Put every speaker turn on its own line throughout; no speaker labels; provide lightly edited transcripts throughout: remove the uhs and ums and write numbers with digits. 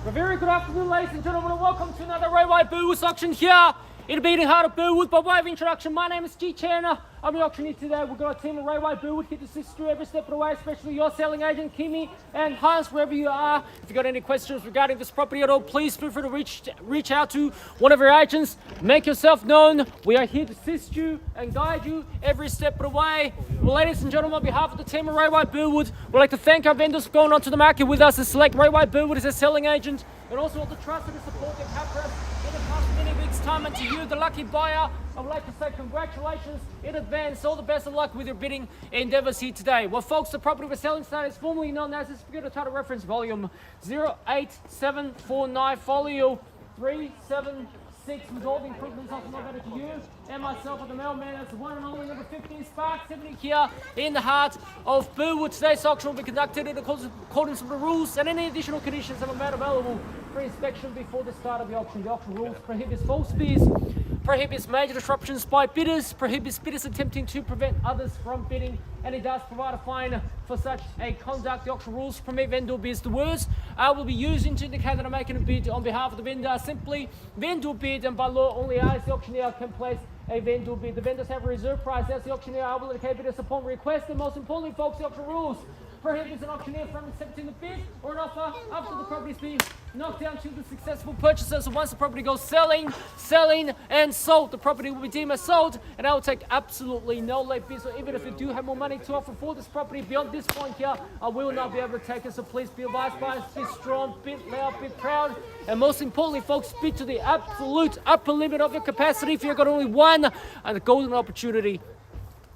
A very good afternoon, ladies and gentlemen, and welcome to another Railway Burwood auction here in the beating heart of Burwood. By way of introduction, my name is G. Chandler. I'm the auctioneer today. We've got a team of Railway Burwood here to assist you every step of the way, especially your selling agent, Kimi and Hans, wherever you are. If you've got any questions regarding this property at all, please feel free to reach out to one of our agents. Make yourself known. We are here to assist you and guide you every step of the way. Well, ladies and gentlemen, on behalf of the team of Railway Burwood, we'd like to thank our vendors for going onto the market with us and select Railway Burwood as a selling agent, and also all the trust and the support they've had for us in the past many weeks' time. And to you, the lucky buyer, I would like to say congratulations in advance. All the best of luck with your bidding endeavours here today. Well, folks, the property we're selling today is formally known as, forget the title reference, volume 08749, folio 376, with all the improvements I've provided to you and myself at the mailman. That's the one and only number 15 Spark 70 here in the heart of Burwood. Today's auction will be conducted in accordance with the rules, and any additional conditions have been made available for inspection before the start of the auction. The auction rules prohibits false bids, prohibits major disruptions by bidders, prohibits bidders attempting to prevent others from bidding, and it does provide a fine for such a conduct. The auction rules permit vendor bids. The words will be used to indicate that I'm making a bid on behalf of the vendor. Simply vendor bid, and by law only I as the auctioneer can place a vendor bid. The vendors have a reserve price as the auctioneer able to indicate bidders upon request, and most importantly, folks, the auction rules prohibits an auctioneer from accepting the bid or an offer after the property's been knocked down to the successful purchaser. So once the property goes selling, and sold, the property will be deemed as sold, and I will take absolutely no late bids. So even if you do have more money to offer for this property beyond this point here, I will not be able to take it. So please be advised, buyers, be strong, bit loud, bit proud, and most importantly, folks, bid to the absolute upper limit of your capacity. If you've got only one, and the golden opportunity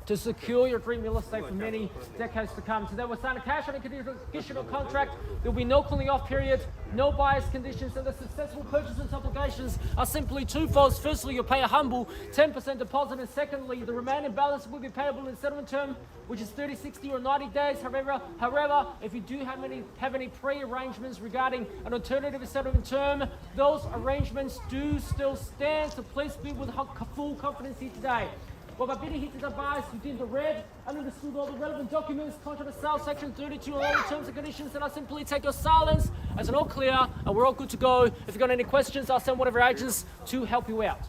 to secure your dream real estate for many decades to come. Today we're signing a cash on a conditional contract. There will be no cooling off period, no buyer's conditions, and the successful purchaser's obligations are simply twofold. Firstly, you'll pay a humble 10% deposit, and secondly, the remaining balance will be payable in settlement term, which is 30, 60, or 90 days. However, if you do have any pre-arrangements regarding an alternative settlement term, those arrangements do still stand. So please be with full confidence here today. Well, by bidding here to the buyers, you did the red and understood all the relevant documents, contract of sale, section 32, and all the terms and conditions, and I simply take your silence as an all clear, and we're all good to go. If you've got any questions, I'll send one of our agents to help you out.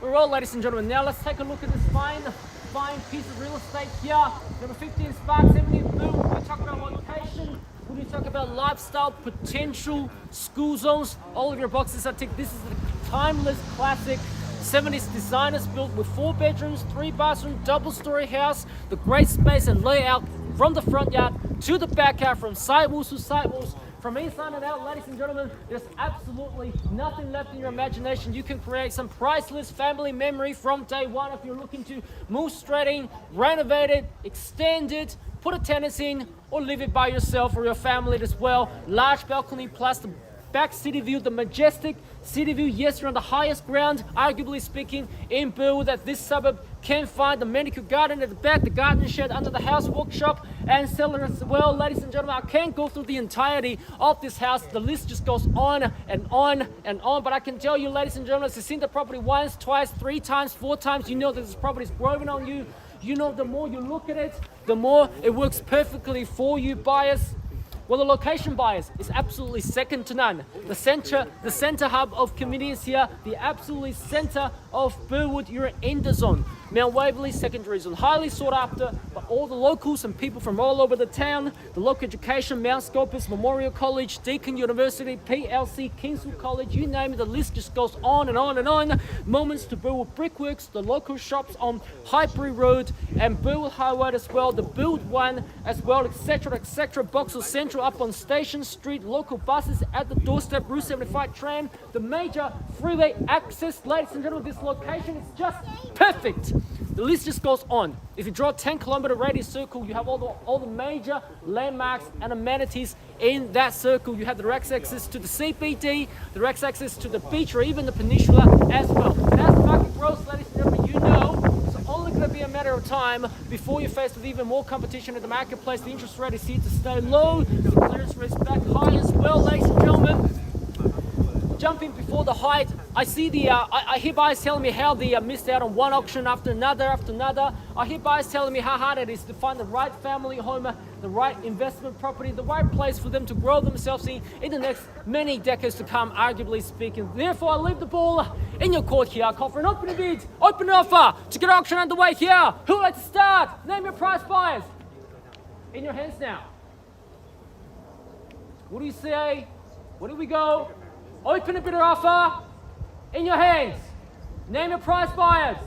We're all, ladies and gentlemen. Now let's take a look at this fine piece of real estate here. Number 15 Spark 70 Blue. We talk about location. When we talk about lifestyle, potential, school zones, all of your boxes are ticked. This is a timeless classic 70s designers built with 4 bedrooms, 3 bathrooms, double-story house. The great space and layout from the front yard to the backyard, from sidewalls to sidewalls, from inside and out. Ladies and gentlemen, there's absolutely nothing left in your imagination. You can create some priceless family memory from day one if you're looking to move straight in, renovate it, extend it, put a tenant in, or live it by yourself or your family as well. Large balcony plus the back city view, the majestic city view. Yes, you're on the highest ground, arguably speaking, in Burwood, that this suburb can find. The manicure garden at the back, the garden shed under the house, workshop and cellar as well. Ladies and gentlemen, I can't go through the entirety of this house. The list just goes on and on and on, but I can tell you, ladies and gentlemen, if you've seen the property once, twice, 3 times, 4 times, you know that this property is growing on you. You know, the more you look at it, the more it works perfectly for you buyers. Well, the location, buyers, is absolutely second to none. The center hub of communities here, the absolutely center of Burwood. You're in the zone. Mount Waverley secondary zone, highly sought after by all the locals and people from all over the town. The local education, Mount Scopus Memorial College, Deakin University, PLC, Kingswood College, you name it, the list just goes on and on and on. Moments to Burwood Brickworks, the local shops on Highbury Road and Burwood Highway as well, the Build One as well, etc., etc. Boxall Central up on Station Street, local buses at the doorstep, Route 75 tram, the major freeway access. Ladies and gentlemen, this location is just perfect. The list just goes on. If you draw a 10-kilometer radius circle, you have all the major landmarks and amenities in that circle. You have the direct access to the CBD, the direct access to the beach, or even the peninsula as well. And as the market grows, ladies and gentlemen, you know it's only going to be a matter of time before you're faced with even more competition in the marketplace. The interest rate is here to stay low. The clearance rate is back high as well, ladies and gentlemen. Jumping before the height, I see I hear buyers telling me how they missed out on one auction after another. I hear buyers telling me how hard it is to find the right family home, the right investment property, the right place for them to grow themselves in the next many decades to come, arguably speaking. Therefore, I leave the ball in your court here. Call for an open bid, open offer to get auction underway here. Who would like to start? Name your price, buyers. In your hands now. What do you say? Where do we go? Open a bidder offer. In your hands. Name your price, buyers.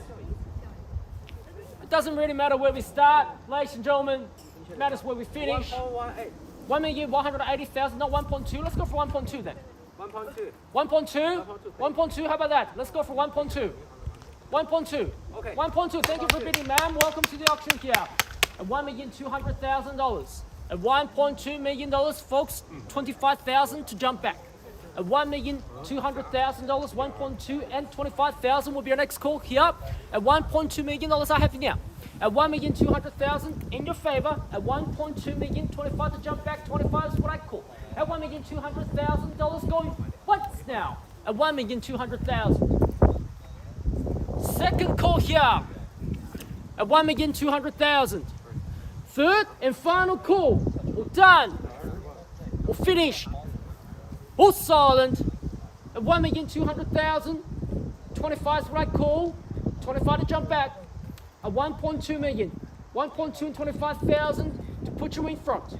It doesn't really matter where we start, ladies and gentlemen. It matters where we finish.
1.18.
1,180,000, not 1.2. Let's go for 1.2 then.
1.2.
1.2? 1.2, how about that? Let's go for 1.2. 1.2.
Okay.
1.2, thank you for bidding, ma'am. Welcome to the auction here. At $1,200,000. At $1.2 million, folks, 25,000 to jump back. At $1,200,000, 1.2 and 25,000 will be our next call here. At $1.2 million, I have you now. At $1,200,000 in your favor. At $1.2 million, 25 to jump back. 25 is what I call. At $1,200,000 going once now. At $1,200,000. Second call here. At $1,200,000. Third and final call. All done. All finished. All silent. At $1,200,000. 25 is what I call. 25 to jump back. At 1.2 million. 1.2 and 25,000 to put you in front.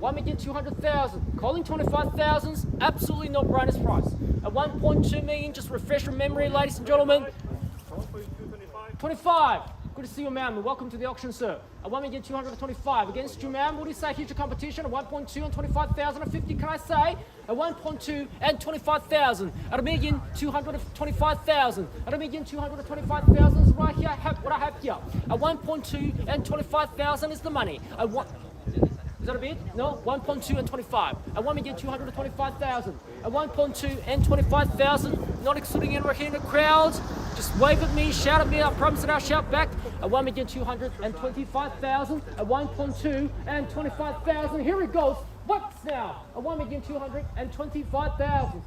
1,200,000. Calling 25,000 is absolutely not brightest price. At 1.2 million, just refresh your memory, ladies and gentlemen. 25. Good to see you, ma'am. Welcome to the auction, sir. At 1,225 against you, ma'am. What do you say? Here's your competition at 1.2 and 25,000 and 50. Can I say? At 1.2 and 25,000. At 1,225,000. At 1,225,000 is right here. What I have here. At 1.2 and 25,000 is the money. Is that a bid? No? 1.2 and 25. At 1,225,000. At 1.2 and 25,000. Not excluding anyone here in the crowd. Just wave at me, shout at me. I promise that I'll shout back. At 1,225,000. At 1.2 and 25,000. Here it goes. What's now? At 1,225,000.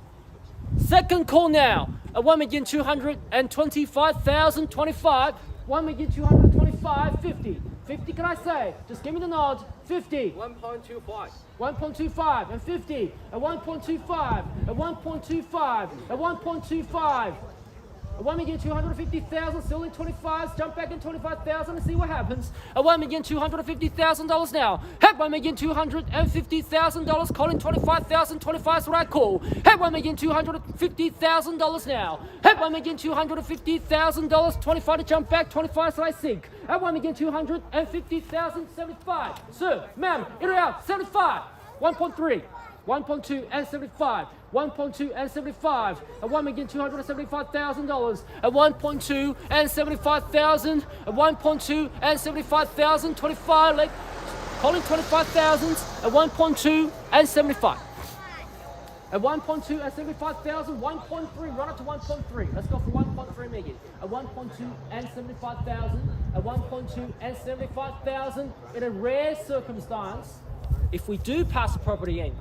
Second call now. At 1,225,000. 25. 1,225,000. 50. 50, can I say? Just give me the nod. 50.
1.25.
1.25 and 50. At 1.25. At 1.25. At 1.25. At 1,250,000, still in 25s, jump back in 25,000 and see what happens. At $1,250,000 now. At $1,250,000, calling 25,000, 25 is what I call. At $1,250,000 now. At $1,250,000, 25 to jump back, 25 is what I sink. At $1,250,000, 75. Sir, ma'am, in or out, 75. 1.3. 1.2 and 75. 1.2 and 75. At $1,275,000. At 1.2 and 75,000. At 1.2 and 75,000. 25. Like, calling 25,000. At 1.2 and 75. At 1.2 and 75,000. 1.3. Run up to 1.3. Let's go for 1.3 million. At 1.2 and 75,000. At 1.2 and 75,000. In a rare circumstance, if we do pass the property in,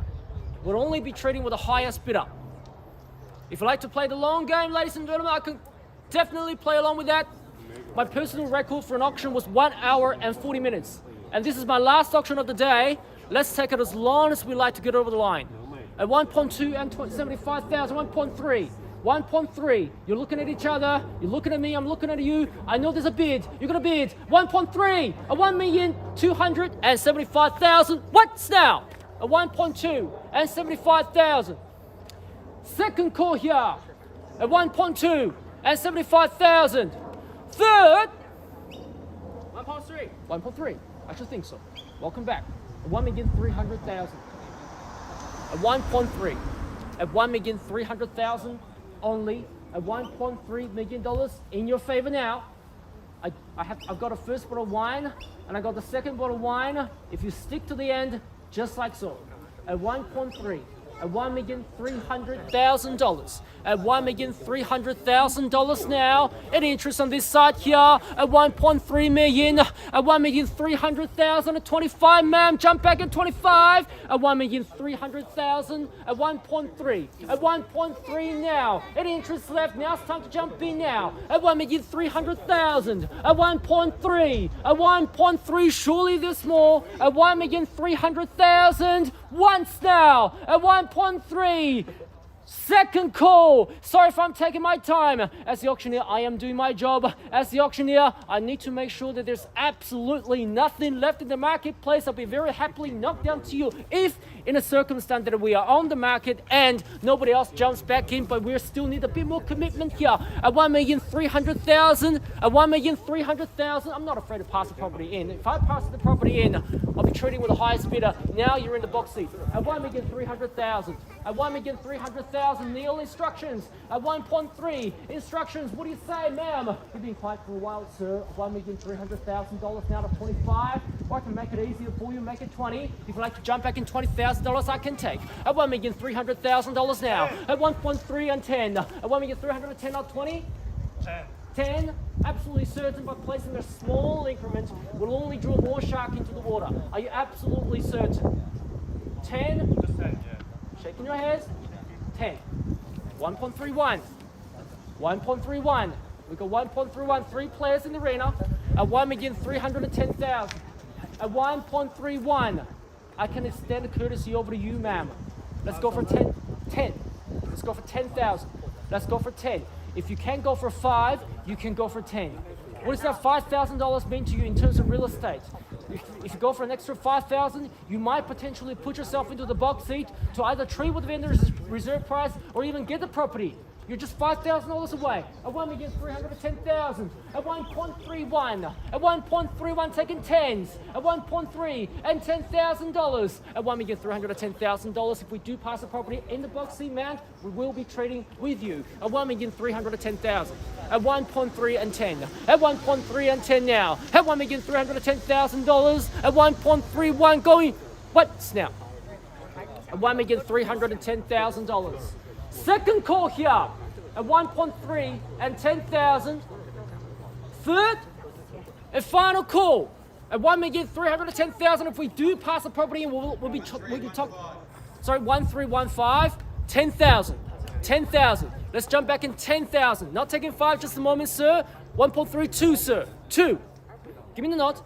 we'll only be trading with the highest bidder. If you like to play the long game, ladies and gentlemen, I can definitely play along with that. My personal record for an auction was 1 hour and 40 minutes. And this is my last auction of the day. Let's take it as long as we like to get over the line. At 1.2 and 75,000, 1.3. 1.3. You're looking at each other. You're looking at me. I'm looking at you. I know there's a bid. You're going to bid. 1.3. At 1,275,000. What's now? At 1.2 and 75,000. Second call here. At 1.2 and 75,000. Third.
1.3.
1.3. I should think so. Welcome back. At 1,300,000. At 1.3. At 1,300,000 only. At $1.3 million in your favor now. I've got a first bottle of wine and I got the second bottle of wine. If you stick to the end, just like so. At 1.3. at $1,300,000. At $1,300,000 now. Any interest on this side here at 1.3 million. At 1,300,000 at 25, ma'am. Jump back at 25. At 1,300,000 at 1.3. At 1.3 now. Any interest left? Now it's time to jump in now. At 1,300,000. At 1.3. At 1.3. Surely there's more. At 1,300,000. Once now. At 1.3. Second call. Sorry if I'm taking my time. As the auctioneer, I am doing my job. As the auctioneer, I need to make sure that there's absolutely nothing left in the marketplace. I'll be very happily knocked down to you if in a circumstance that we are on the market and nobody else jumps back in, but we still need a bit more commitment here. At 1,300,000, at 1,300,000, I'm not afraid to pass the property in. If I pass the property in, I'll be trading with the highest bidder. Now you're in the box seat. At 1,300,000, at 1,300,000, Neil, instructions. At 1.3, instructions. What do you say, ma'am? You've been quiet for a while, sir. $1,300,000 now to 25. Or I can make it easier for you, make it 20. If you'd like to jump back in $20,000, I can take. At $1,300,000 now. At 1.3 and 10. At 1,310 or 20? 10. Absolutely certain by placing a small increment will only draw more shark into the water. Are you absolutely certain? 10? Shaking your heads. 10. 1.31. 1.31. We've got 1.31. 3 players in the arena. At 1,310,000. At 1.31. I can extend the courtesy over to you, ma'am. Let's go for 10. 10. Let's go for 10,000. Let's go for 10. If you can't go for 5, you can go for 10. What does that $5,000 mean to you in terms of real estate? If you go for an extra 5,000, you might potentially put yourself into the box seat to either trade with the vendor's reserve price or even get the property. You're just $5,000 away. At 1,310,000. At 1.31. At 1.31, taking tens. At 1.3 and $10,000. At $1,310,000. If we do pass the property in the box seat, man, we will be trading with you. At 1,310,000. At 1.3 and 10. At 1.3 and 10 now. At $1,310,000. At 1.31 going. What's now? At $1,310,000. Second call here at 1.3 and 10,000. Third and final call at 1,310,000. If we do pass the property, and we'll be talking. Sorry, 1,315, 10,000, 10,000. Let's jump back in 10,000. Not taking 5 just a moment, sir. 1.32, sir. 2. Give me the nod.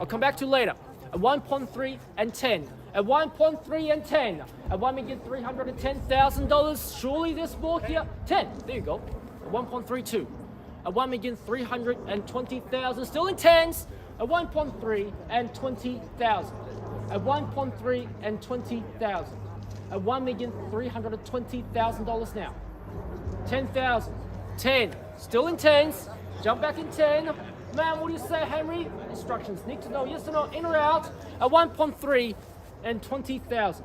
I'll come back to you later. At 1.3 and 10. At 1.3 and 10. At $1,310,000. Surely there's more here. 10. There you go. At 1.32. At 1,320,000. Still in tens. At 1.3 and 20,000. At 1.3 and 20,000. At $1,320,000 now. 10,000. 10. Still in tens. Jump back in 10. Man, what do you say, Henry? Instructions. Need to know yes or no, in or out. At 1.3 and 20,000.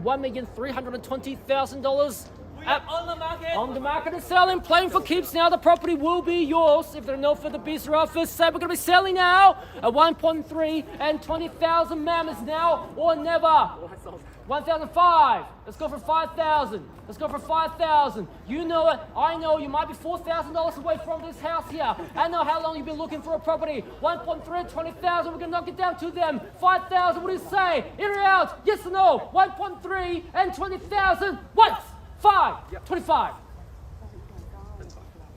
$1,320,000.
On the market.
On the market and selling, playing for keeps now. The property will be yours if there are no further bids or offers. So we're going to be selling now at 1.3 and 20,000. Ma'am, is now or never. 1,005. Let's go for 5,000. Let's go for 5,000. You know it. I know you might be $4,000 away from this house here. I know how long you've been looking for a property. 1.3 and 20,000. We're going to knock it down to them. 5,000. What do you say? In or out? Yes or no? 1.3 and 20,000. What? 5. 25.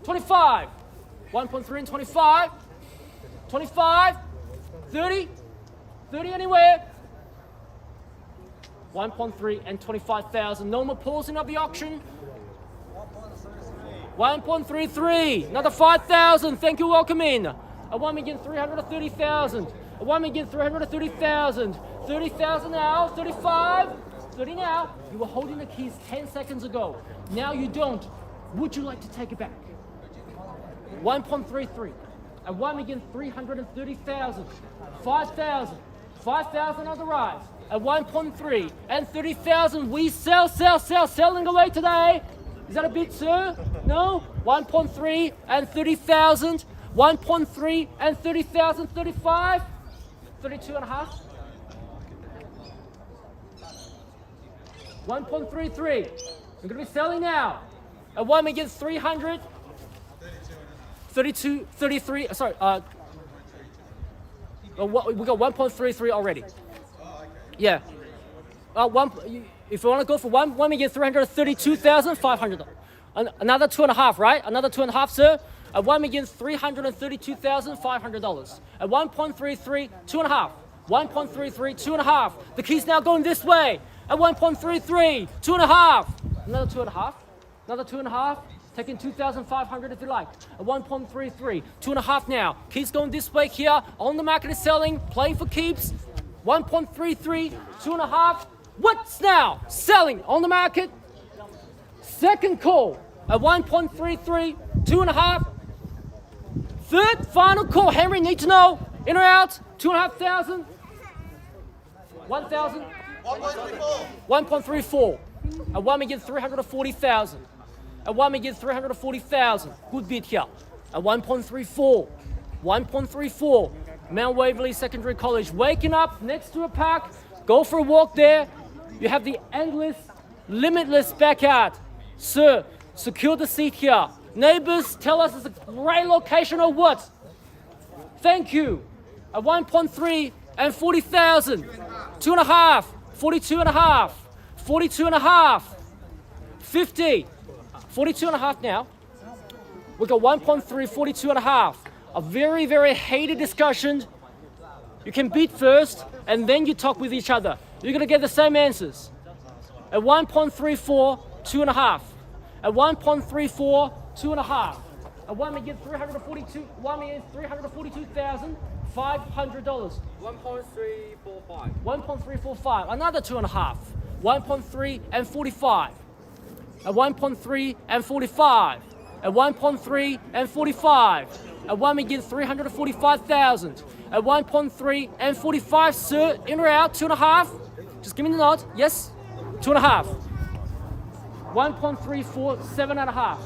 25. 1.3 and 25. 25. 30. 30 anywhere. 1.3 and 25,000. No more pausing of the auction. 1.33. Another 5,000. Thank you. Welcome in. At 1,330,000. At 1,330,000. 30,000 now. 35. 30 now. You were holding the keys 10 seconds ago. Now you don't. Would you like to take it back? 1.33. At 1,330,000. 5,000. 5,000 on the rise. At 1.3 and 30,000. We sell, selling away today. Is that a bid, sir? No? 1.3 and 30,000. 1.3 and 30,000. 35. 32 and a half. 1.33. We're going to be selling now. At 1 million 300. 32, 33. Sorry. We got 1.33 already. Yeah. If you want to go for 1,332,500. Another 2.5, right? Another 2.5, sir. At $1,332,500. At 1.33, 2.5. 1.33, 2.5. The key's now going this way. At 1.33, 2.5. Another 2.5. Another 2.5. Taking 2,500 if you like. At 1.33, 2.5 now. Key's going this way here. On the market is selling. Playing for keeps. 1.33, 2.5. What's now? Selling on the market. Second call at 1.33, 2.5. Third, final call. Henry, need to know. In or out? 2,500. 1,000. 1.34. At 1,340,000. At 1,340,000. Good bid here. At 1.34. 1.34. Mount Waverley Secondary College. Waking up next to a park. Go for a walk there. You have the endless, limitless backyard. Sir, secure the seat here. Neighbors, tell us it's a great location or what? Thank you. At 1.3 and 40,000. 2.5. 42.5. 42.5. 50. 42.5 now. We got 1.3, 42.5. A very, very heated discussion. You can bid first and then you talk with each other. You're going to get the same answers. At 1.34, 2.5. At 1.34, 2.5. At 1,342,500. $500.
1.345.
1.345. Another 2.5. 1.3 and 45. At 1.3 and 45. At 1.3 and 45. At 1,345,000. At 1.3 and 45, sir. In or out? 2.5. Just give me the nod. Yes. 2.5. 1.347.5.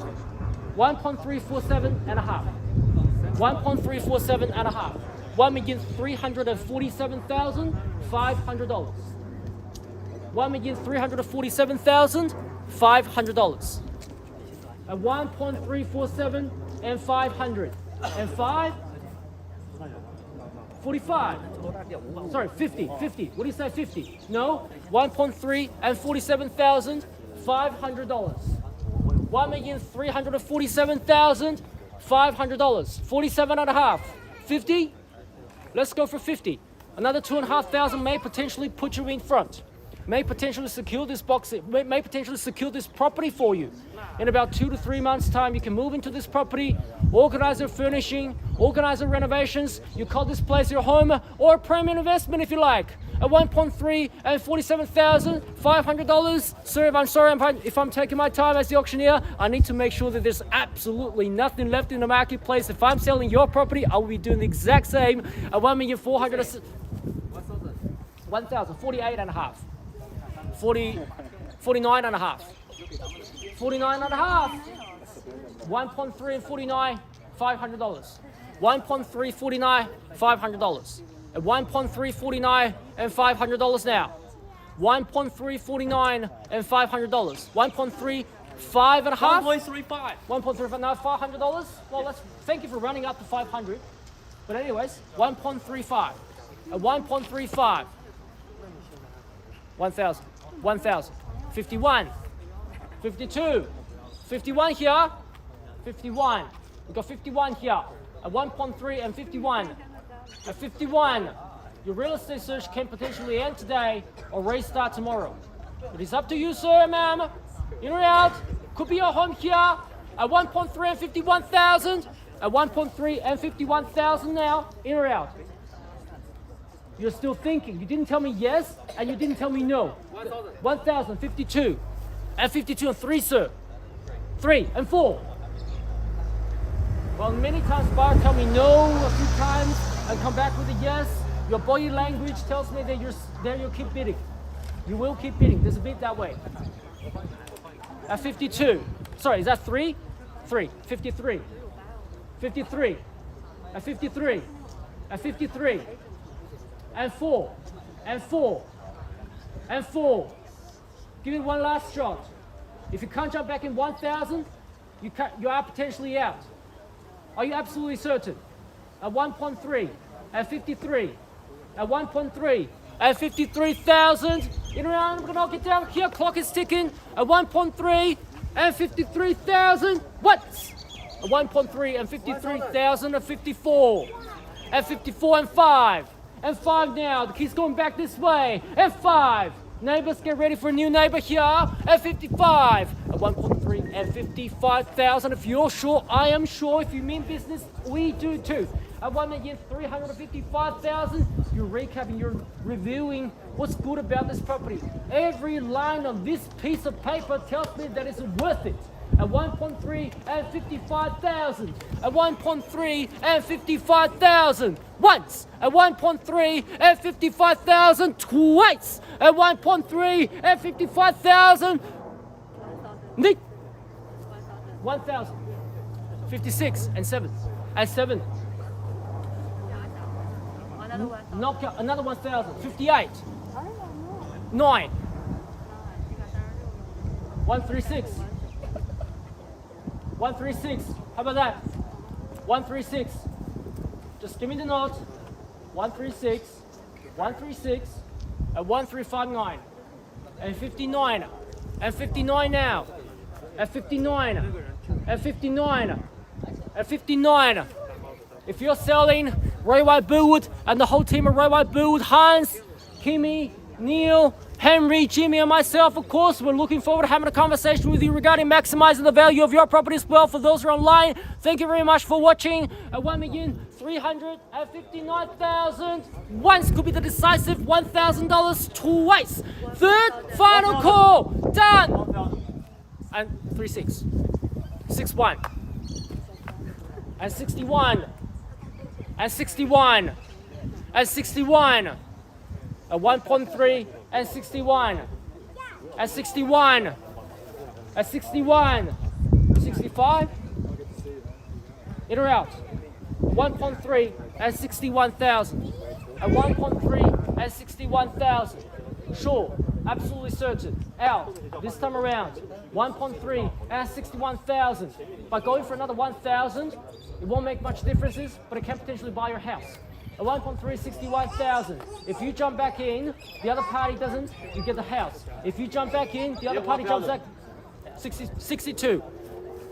1.347.5. 1.347.5. $1,347,500. $1,347,500. At 1.347 and 500. And 5? 45. Sorry, 50. 50. What do you say, 50? No? 1.3 and 47,500. $1,347,500. 47.5. 50? Let's go for 50. Another 2,500 may potentially put you in front. May potentially secure this box, may potentially secure this property for you. In about 2 to 3 months' time, you can move into this property, organize your furnishing, organize your renovations. You call this place your home or a premium investment if you like. At 1.3 and $47,500. Sir, I'm sorry if I'm taking my time as the auctioneer. I need to make sure that there's absolutely nothing left in the marketplace. If I'm selling your property, I will be doing the exact same at 1,400,000. 1,000, 48.5. 49.5. 49.5. 1.3 and 49, $500. 1.3, 49, $500. At 1.349 and $500 now. 1.349 and $500. 1.35 and a half.
1.35.
1.35 now $500. Well, let's thank you for running up to 500. But anyways, 1.35. At 1.35. 1,000. 1,000. 51. 52. 51 here. 51. We got 51 here. At 1.3 and 51. At 51, your real estate search can potentially end today or restart tomorrow. It is up to you, sir, ma'am. In or out. Could be your home here. At 1.3 and 51,000. At 1.3 and 51,000 now. In or out. You're still thinking. You didn't tell me yes, and you didn't tell me no.
1,000.
1,000, 52. And 52 and 3, sir. 3 and 4. Well, many times buyers tell me no a few times and come back with a yes. Your body language tells me that you'll keep bidding. You will keep bidding. There's a bid that way. At 52. Sorry, is that 3? 3. 53. 53. At 53. At 53. And 4. And 4. And 4. Give it one last shot. If you can't jump back in 1,000, you are potentially out. Are you absolutely certain? At 1.3, at 53, at 1.3, at 53,000. In around, I'm gonna knock it down here. Clock is ticking. At 1.3 and 53,000. What? At 1.3 and 53,000 at 54. At 54 and 5. And 5 now. The kid's going back this way. And 5. Neighbors, get ready for a new neighbor here. At 55. At 1.3 and 55,000. If you're sure, I am sure. If you mean business, we do too. At 1,355,000, you're recapping, you're reviewing what's good about this property. Every line on this piece of paper tells me that it's worth it. At 1.3 and 55,000. At 1.3 and 55,000. Once. At 1.3 and 55,000. Twice. At 1.3 and 55,000. 1,000. 56 and 7. And 7. Knock out another 1,000. 58. 9. 136. 136. How about that? 136. Just give me the nod. 136. 136. At 1359. And 59. And 59 now. At 59. At 59. At 59. If you're selling, Roy White Burwood and the whole team of Roy White Burwood, Hans, Kimmy, Neil, Henry, Jimmy, and myself, of course, we're looking forward to having a conversation with you regarding maximizing the value of your property as well. For those who are online, thank you very much for watching. At 1,359,000. Once could be the decisive $1,000. Twice. Third, final call. Done. And 36. 61. And 61. And 61. And 61. At 1.3 and 61. At 61. At 61. 65. In or out. 1.3 and 61,000. At 1.3 and 61,000. Sure. Absolutely certain. Out. This time around. 1.3 and 61,000. By going for another 1,000, it won't make much differences, but it can potentially buy your house. At 1.3, 61,000. If you jump back in, the other party doesn't, you get the house. If you jump back in, the other party jumps back. 62.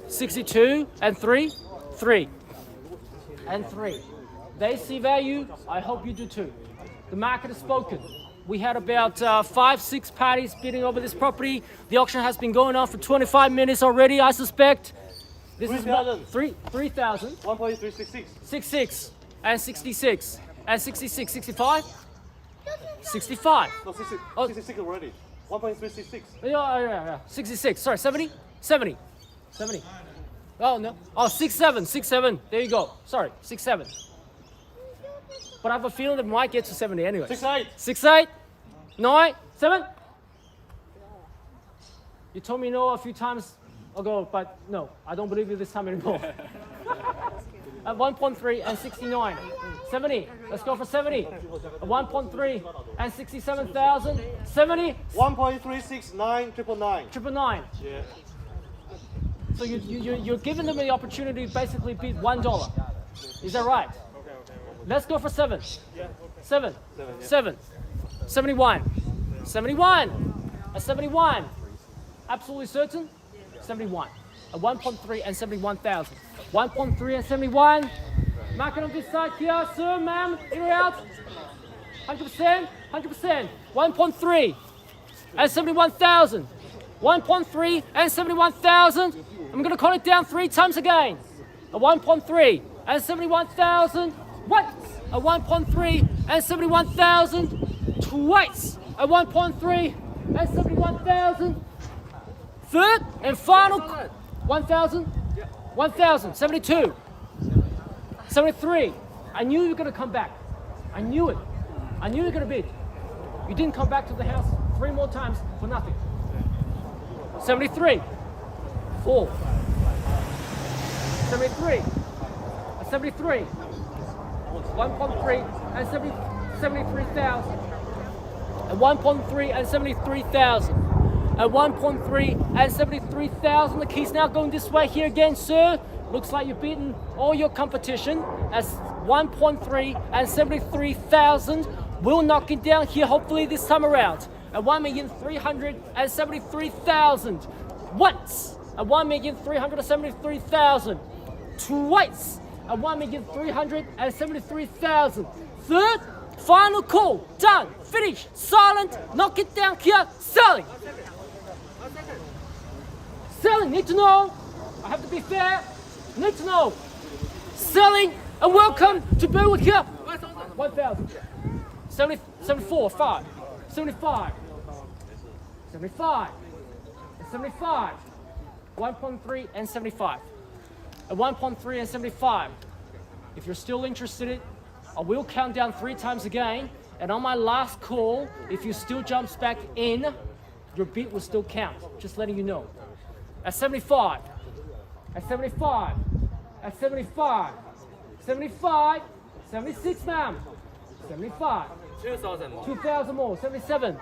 62 and 3. 3. And 3. They see value. I hope you do too. The market has spoken. We had about 5-6 parties bidding over this property. The auction has been going on for 25 minutes already, I suspect. This
3,000.
3,000.
1.366.
66 and 66 and 66, 65? 65.
No, 66,
Oh.
66 already. 1.366.
Yeah. 66. Sorry, 70? 70. 70. Oh, no. Oh, 67. 67. There you go. Sorry, 67. But I have a feeling that it might get to 70 anyway.
68.
68. 9. 7. You told me no a few times ago, but no, I don't believe you this time anymore. At 1.3 and 69. 70. Let's go for 70. At 1.3 and 67,000. 70.
1.369 triple nine.
999.
Yeah.
So you're giving them the opportunity to basically bid $1. Is that right? Let's go for 7. 7. 7. 71. 71. At 71. Absolutely certain? 71. At 1.3 and 71,000. 1.3 and 71. Market on this side here, sir, ma'am. In or out? 100%? 100%. 1.3 and 71,000. 1.3 and 71,000. I'm going to count it down 3 times again. At 1.3 and 71,000. What? At 1.3 and 71,000. Twice. At 1.3 and 71,000. Third and final. 1,000. 1,000. 72. 73. I knew you were going to come back. I knew it. I knew you were going to bid. You didn't come back to the house 3 more times for nothing. 73. 4. 73. 73. 1.3 and 73,000. And 1.3 and 73,000. at 1.3 and 73,000. The key's now going this way here again, sir. Looks like you've beaten all your competition as 1.3 and 73,000. We'll knock it down here hopefully this time around at 1,373,000. Once at 1,373,000. Twice at 1,373,000. Third, final call. Done. Finish. Silent. Knock it down here. Selling. Selling. Need to know. I have to be fair. Need to know. Selling. And welcome to Burwood here. 1,000. 70, 74, 5. 75. 75. 75. 1.3 and 75. At 1.3 and 75. If you're still interested, I will count down 3 times again. And on my last call, if you still jumps back in, your bid will still count. Just letting you know. At 75. At 75. At 75. 75. 76, ma'am. 75.
2,000 more.
2,000 more. 77.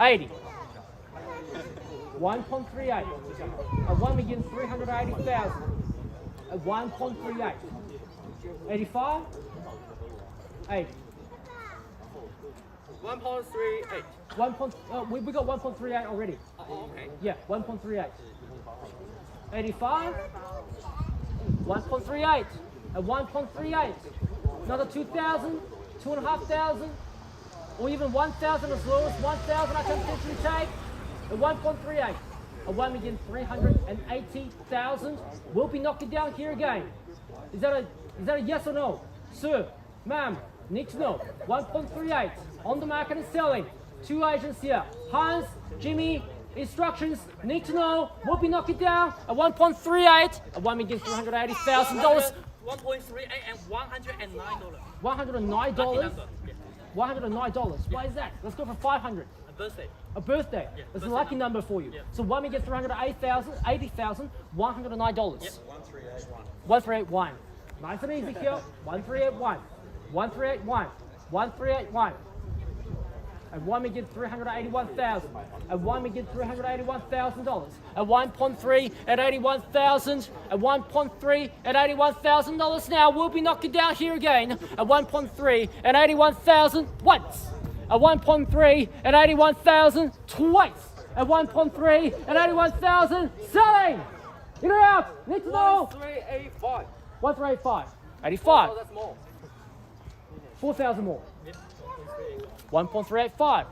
80. 1.38. At 1,380,000. At 1.38. 85. 80.
1.38.
We got 1.38 already.
Oh, okay.
Yeah, 1.38. 85. 1.38. At 1.38. Another 2,000, 2,500, or even 1,000 as low as 1,000 I can potentially take. At 1.38. At 1,380,000. We'll be knocking down here again. Is that a yes or no? Sir, ma'am, need to know. 1.38 on the market and selling. 2 agents here. Hans, Jimmy, instructions, need to know. We'll be knocking down at 1.38 at $1,380,000.
1.38 and $109.
$109. $109. Why is that? Let's go for 500.
A birthday.
A birthday.
Yeah,
That's a
birthday
lucky
number.
number for you.
Yeah.
So $1,380,000, $80,000, $109.
Yep.
1381. Nice and easy here. 1381. 1381. 1381. At $1,381,000. At $1,381,000. At 1.3 at 81,000. At 1.3 at $81,000 now. We'll be knocking down here again. At 1.3 at 81,000 once. At 1.3 at 81,000 twice. At 1.3 at 81,000 selling. In or out? Need to know.
1,385.
1,385. 85.
Oh, that's more.
4,000 more. 1.385.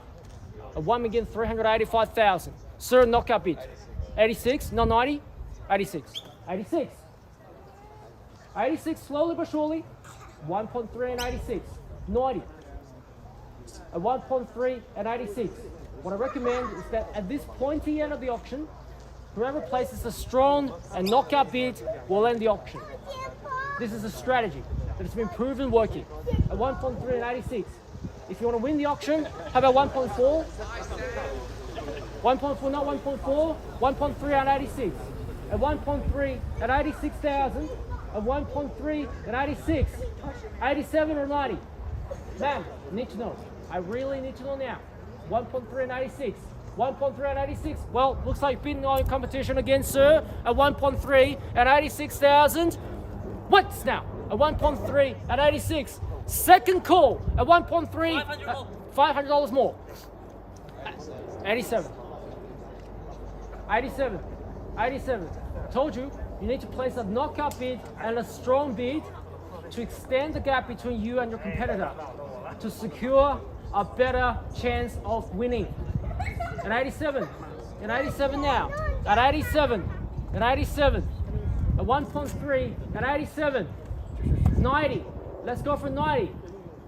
At 1,385,000. Sir, knockout bid. 86, not 90. 86. 86. 86, slowly but surely. 1.3 and 86. 90. At 1.3 and 86. What I recommend is that at this pointy end of the auction, whoever places a strong and knockout bid will end the auction. This is a strategy that has been proven working. At 1.3 and 86. If you want to win the auction, how about 1.4? 1.4, not 1.4. 1.3 at 86. At 1.3 at 86,000. At 1.3 at 86. 87 or 90. Ma'am, need to know. I really need to know now. 1.3 and 86. 1.3 and 86. Well, looks like you've been in competition again, sir. At 1.3 and 86,000. Once now. At 1.3 at 86. Second call at 1.3. $500 more. 87. 87. 87. Told you, you need to place a knockout bid and a strong bid to extend the gap between you and your competitor to secure a better chance of winning. At 87. At 87 now. At 87. At 87. At 1.3. At 87. 90. Let's go for 90.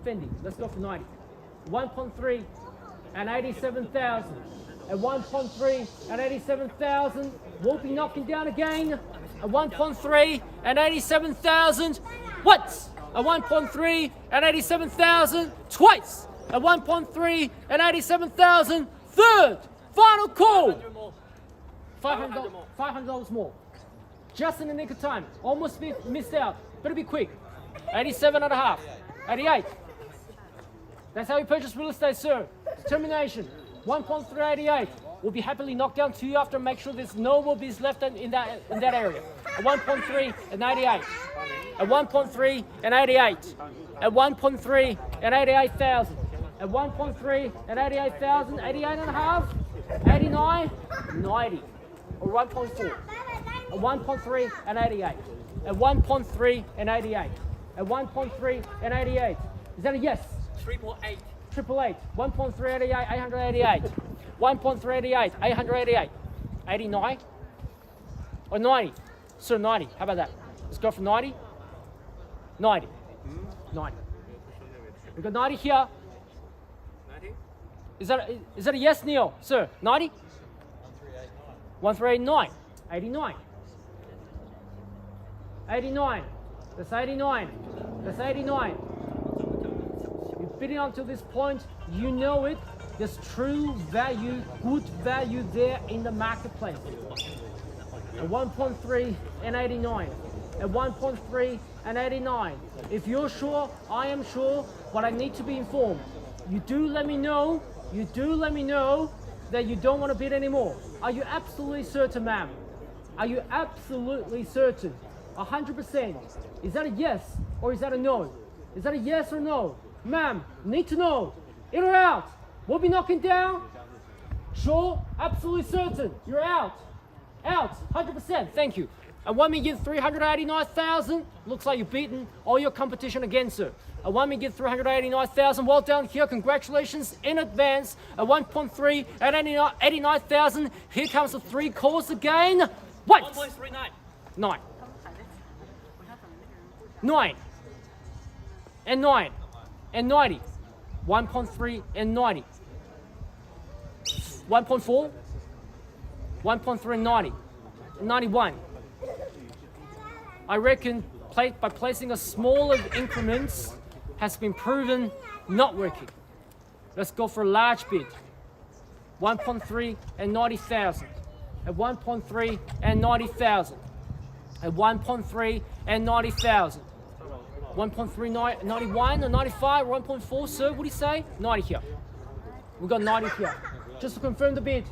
Fendi, let's go for 90. 1.3 and 87,000. At 1.3 and 87,000. We'll be knocking down again. At 1.3 and 87,000. Once. At 1.3 and 87,000. Twice. At 1.3 and 87,000. Third. Final call. $500 more. Just in the nick of time. Almost missed out. Better be quick. 87 and a half. 88. That's how you purchase real estate, sir. Determination. 1.388. will be happily knocked down to you after. Make sure there's no more bids left in that area. At 1.3 and 88. At 1.3 and 88. At 1.3 and 88,000. At 1.3 and 88,000. 88 and a half. 89, 90. Or 1.4. At 1.3 and 88. At 1.3 and 88. At 1.3 and 88. Is that a yes?
888.
888. 1.388, 888. 1.388, 888. 89 or 90? Sir, 90. How about that? Let's go for 90. 90. 90. We've got 90 here.
90.
Is that a yes, Neil? Sir, 90? 1389. 89. 89. That's 89. That's 89. You're bidding until this point. You know it. There's true value, good value there in the marketplace. At 1.3 and 89. At 1.3 and 89. If you're sure, I am sure, but I need to be informed. You do let me know. You do let me know that you don't want to bid anymore. Are you absolutely certain, ma'am? Are you absolutely certain? 100%. Is that a yes or is that a no? Is that a yes or no? Ma'am, need to know. In or out? We'll be knocking down. Sure, absolutely certain. You're out. Out, 100%. Thank you. At 1,389,000, looks like you've beaten all your competition again, sir. At 1,389,000, well done here. Congratulations in advance. At 1.3 at 89,000, here comes the three calls again. What?
1.39.
9. 9. And 9. And 90. 1.3 and 90. 1.4. 1.3 and 90. 91. I reckon by placing a smaller increments has been proven not working. Let's go for a large bid. 1.3 and 90,000. At 1.3 and 90,000. At 1.3 and 90,000. 1.3, 91 or 95, 1.4, sir, what do you say? 90 here. We've got 90 here. Just to confirm the bid.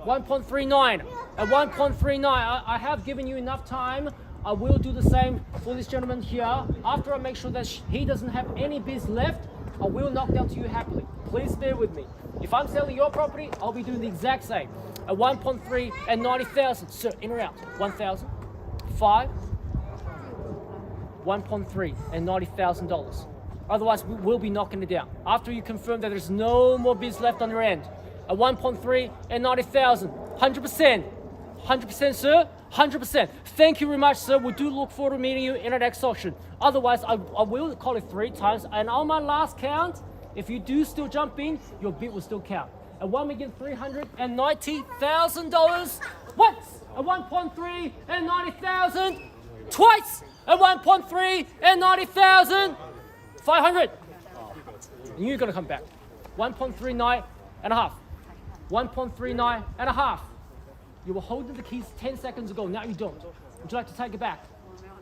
1.39. At 1.39, I have given you enough time. I will do the same for this gentleman here. After I make sure that he doesn't have any bids left, I will knock down to you happily. Please bear with me. If I'm selling your property, I'll be doing the exact same. At 1.3 and 90,000. Sir, in or out? 1,000. 5. 1.3 and $90,000. Otherwise, we will be knocking it down. After you confirm that there's no more bids left on your end. At 1.3 and 90,000. 100%. 100%, sir. 100%. Thank you very much, sir. We do look forward to meeting you in our next auction. Otherwise, I will call it 3 times. And on my last count, if you do still jump in, your bid will still count. At $1,390,000. Once. At 1.3 and 90,000. Twice. At 1.3 and 90,000. 500. And you're going to come back. 1.39 and a half. 1.39 and a half. You were holding the keys 10 seconds ago. Now you don't. Would you like to take it back?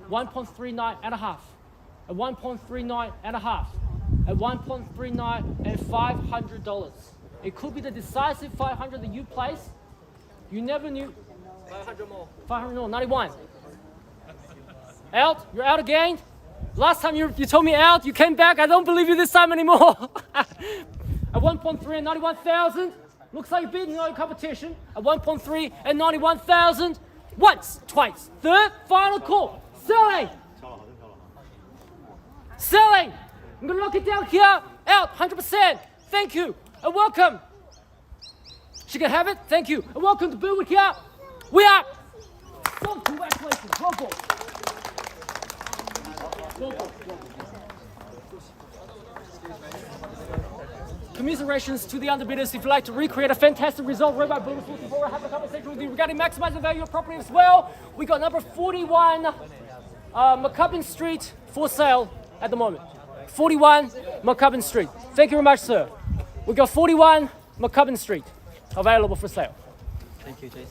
1.39 and a half. At 1.39 and a half. At 1.39 and $500. It could be the decisive 500 that you place. You never knew.
500 more.
500 more. 91. Out. You're out again. Last time you told me out, you came back. I don't believe you this time anymore. At 1.3 and 91,000. Looks like you're beating all your competition. At 1.3 and 91,000. Once, twice. Third, final call. Selling. Selling. I'm going to knock it down here. Out, 100%. Thank you. And welcome. She can have it. Thank you. And welcome to Burwood here. We are. So congratulations. Welcome. Commiserations to the underbidders. If you'd like to recreate a fantastic result, whereby builders looking forward to have a conversation with you regarding maximizing the value of property as well. We got number 41 McCubbin Street for sale at the moment. 41 McCubbin Street. Thank you very much, sir. We got 41 McCubbin Street available for sale.
Thank you, Jason.